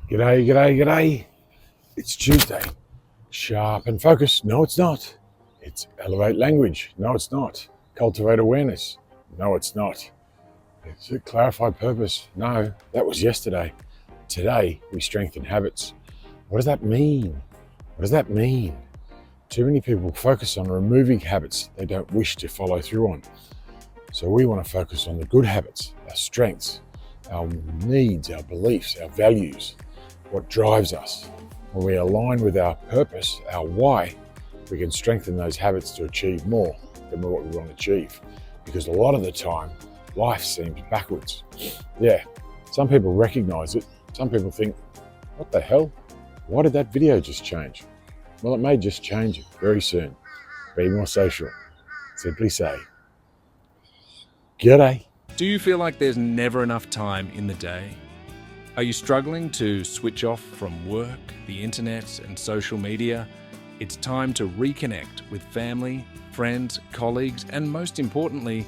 G'day, g'day, g'day. It's Tuesday. Sharp and focus. No, it's not. It's elevate language. No, it's not. Cultivate awareness. No, it's not. It's a clarified purpose. No, that was yesterday. Today, we strengthen habits. What does that mean? What does that mean? Too many people focus on removing habits they don't wish to follow through on. So we want to focus on the good habits, our strengths, our needs, our beliefs, our values, what drives us. When we align with our purpose, our why, we can strengthen those habits to achieve more than what we want to achieve. Because a lot of the time, life seems backwards. Yeah, some people recognize it. Some people think, what the hell? Why did that video just change? Well, it may just change very soon. Be more social. Simply say, g'day. Do you feel like there's never enough time in the day? Are you struggling to switch off from work, the internet, and social media? It's time to reconnect with family, friends, colleagues, and most importantly,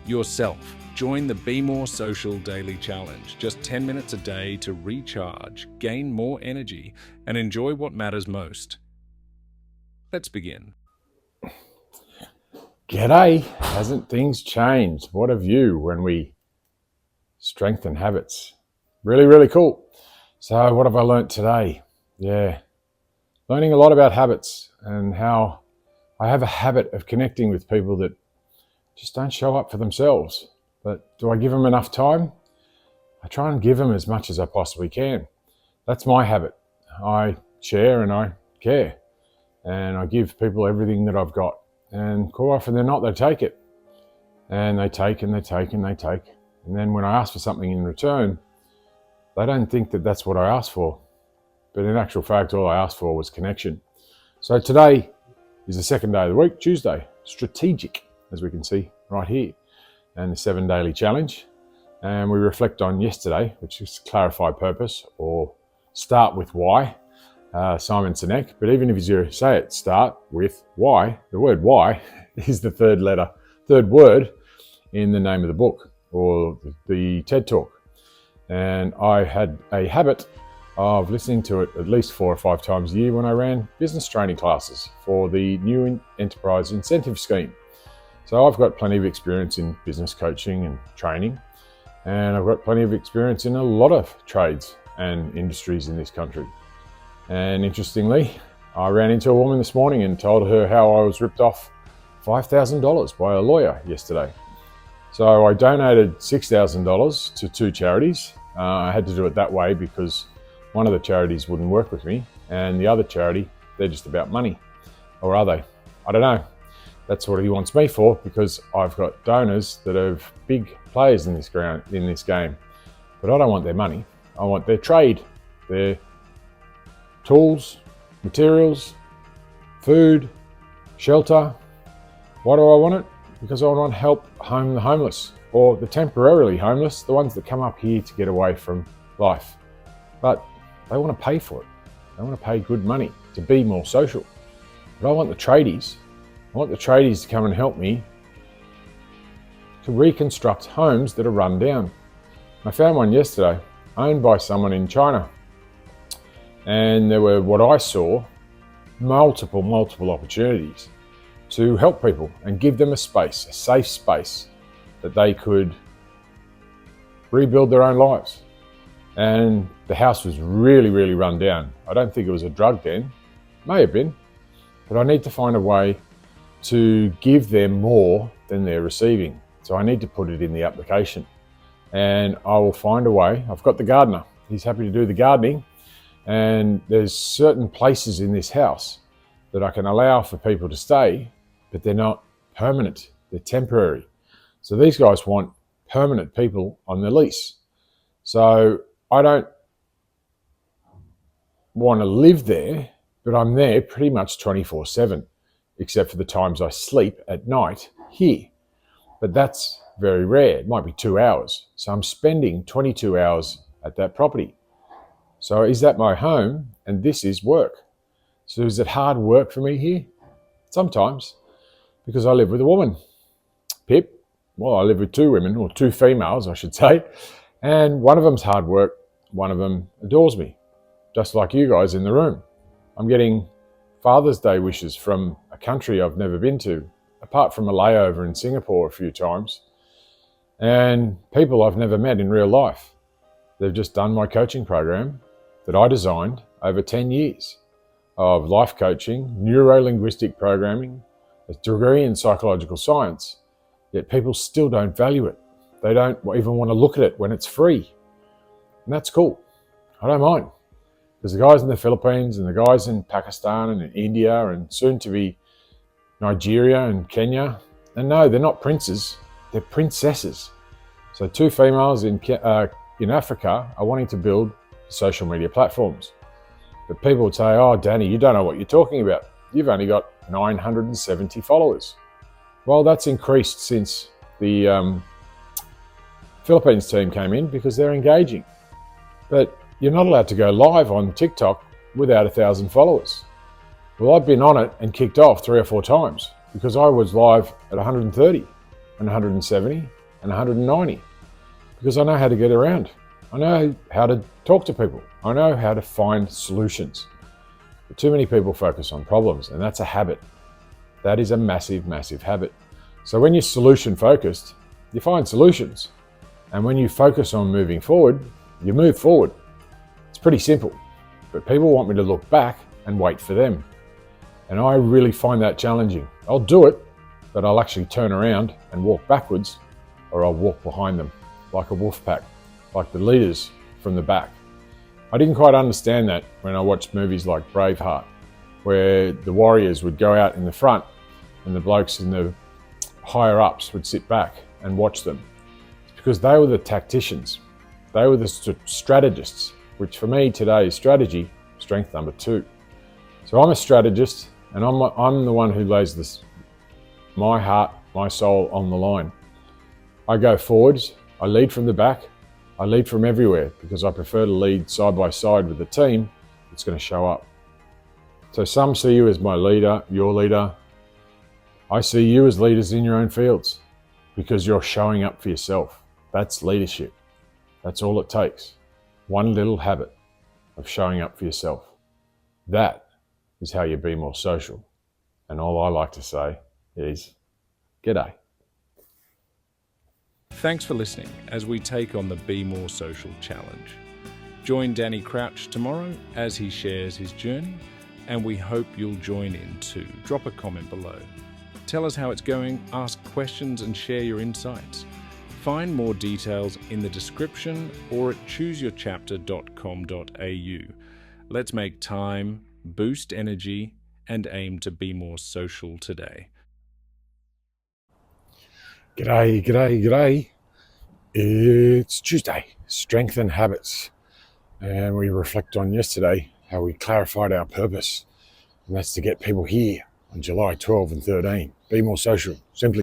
yourself. Join the Be More Social Daily Challenge. Just 10 minutes a day to recharge, gain more energy, and enjoy what matters most. Let's begin. G'day. Hasn't things changed? What a view when we strengthen habits. Really, really cool. So what have I learnt today? Yeah, learning a lot about habits and how I have a habit of connecting with people that just don't show up for themselves. But do I give them enough time? I try and give them as much as I possibly can. That's my habit. I share and I care. And I give people everything that I've got. And quite often they're not, they take it. And they take and they take and they take. And then when I ask for something in return, they don't think that that's what I asked for. But in actual fact, all I asked for was connection. So today is the second day of the week, Tuesday, strategic, as we can see right here, and the 7 daily challenge. And we reflect on yesterday, which is clarify purpose or start with why, Simon Sinek. But even if you say it, start with why, the word why is the third word in the name of the book or the TED Talk. And I had a habit of listening to it at least 4 or 5 times a year when I ran business training classes for the new enterprise incentive scheme. So I've got plenty of experience in business coaching and training, and I've got plenty of experience in a lot of trades and industries in this country. And interestingly, I ran into a woman this morning and told her how I was ripped off $5,000 by a lawyer yesterday. So I donated $6,000 to 2 charities. I had to do it that way because one of the charities wouldn't work with me, and the other charity, they're just about money. Or are they? I don't know. That's what he wants me for, because I've got donors that are big players in this game. But I don't want their money. I want their trade, their tools, materials, food, shelter. Why do I want it? Because I want to help home the homeless, or the temporarily homeless, the ones that come up here to get away from life. But they want to pay for it. They want to pay good money to be more social. But I want the tradies. I want the tradies to come and help me to reconstruct homes that are run down. I found one yesterday, owned by someone in China. And there were, what I saw, multiple opportunities to help people and give them a space, a safe space that they could rebuild their own lives. And the house was really run down. I don't think it was a drug den. May have been. But I need to find a way to give them more than they're receiving. So I need to put it in the application. And I will find a way. I've got the gardener. He's happy to do the gardening. And there's certain places in this house that I can allow for people to stay, but they're not permanent. They're temporary. So these guys want permanent people on the lease. So I don't want to live there, but I'm there pretty much 24/7, except for the times I sleep at night here. But that's very rare. It might be 2 hours. So I'm spending 22 hours at that property. So is that my home? And this is work. So is it hard work for me here? Sometimes, because I live with a woman. Pip. Well, I live with 2 women, or 2 females, I should say. And one of them's hard work. One of them adores me. just like you guys in the room. I'm getting Father's Day wishes from a country I've never been to, apart from a layover in Singapore a few times, and people I've never met in real life. They've just done my coaching program that I designed over 10 years of life coaching, neuro-linguistic programming, a degree in psychological science, yet people still don't value it. They don't even want to look at it when it's free. And that's cool. I don't mind. Because the guys in the Philippines and the guys in Pakistan and in India and soon to be Nigeria and Kenya, and no, they're not princes, they're princesses. So 2 females in Africa are wanting to build social media platforms. But people would say, oh, Danny, you don't know what you're talking about. You've only got 970 followers. Well, that's increased since the Philippines team came in because they're engaging. But you're not allowed to go live on TikTok without 1,000 followers. Well, I've been on it and kicked off 3 or 4 times because I was live at 130 and 170 and 190 because I know how to get around. I know how to talk to people. I know how to find solutions. But too many people focus on problems, and that's a habit. That is a massive, massive habit. So when you're solution focused, you find solutions. And when you focus on moving forward, you move forward. It's pretty simple, but people want me to look back and wait for them. And I really find that challenging. I'll do it, but I'll actually turn around and walk backwards, or I'll walk behind them like a wolf pack, like the leaders from the back. I didn't quite understand that when I watched movies like Braveheart, where the warriors would go out in the front and the blokes in the higher ups would sit back and watch them. It's because they were the tacticians. They were the strategists, which for me today is strategy, strength number 2. So I'm a strategist, and I'm the one who lays my heart, my soul on the line. I go forwards, I lead from the back, I lead from everywhere because I prefer to lead side by side with the team that's going to show up. So some see you as my leader, your leader. I see you as leaders in your own fields because you're showing up for yourself. That's leadership. That's all it takes. One little habit of showing up for yourself. That is how you be more social. And all I like to say is, g'day. Thanks for listening as we take on the Be More Social challenge. Join Danny Crouch tomorrow as he shares his journey, and we hope you'll join in too. Drop a comment below. Tell us how it's going, ask questions and share your insights. Find more details in the description or at chooseyourchapter.com.au. Let's make time, boost energy, and aim to be more social today. G'day, g'day, g'day. It's Tuesday, Strengthen Habits. And we reflect on yesterday how we clarified our purpose. And that's to get people here on July 12 and 13. Be more social, simply.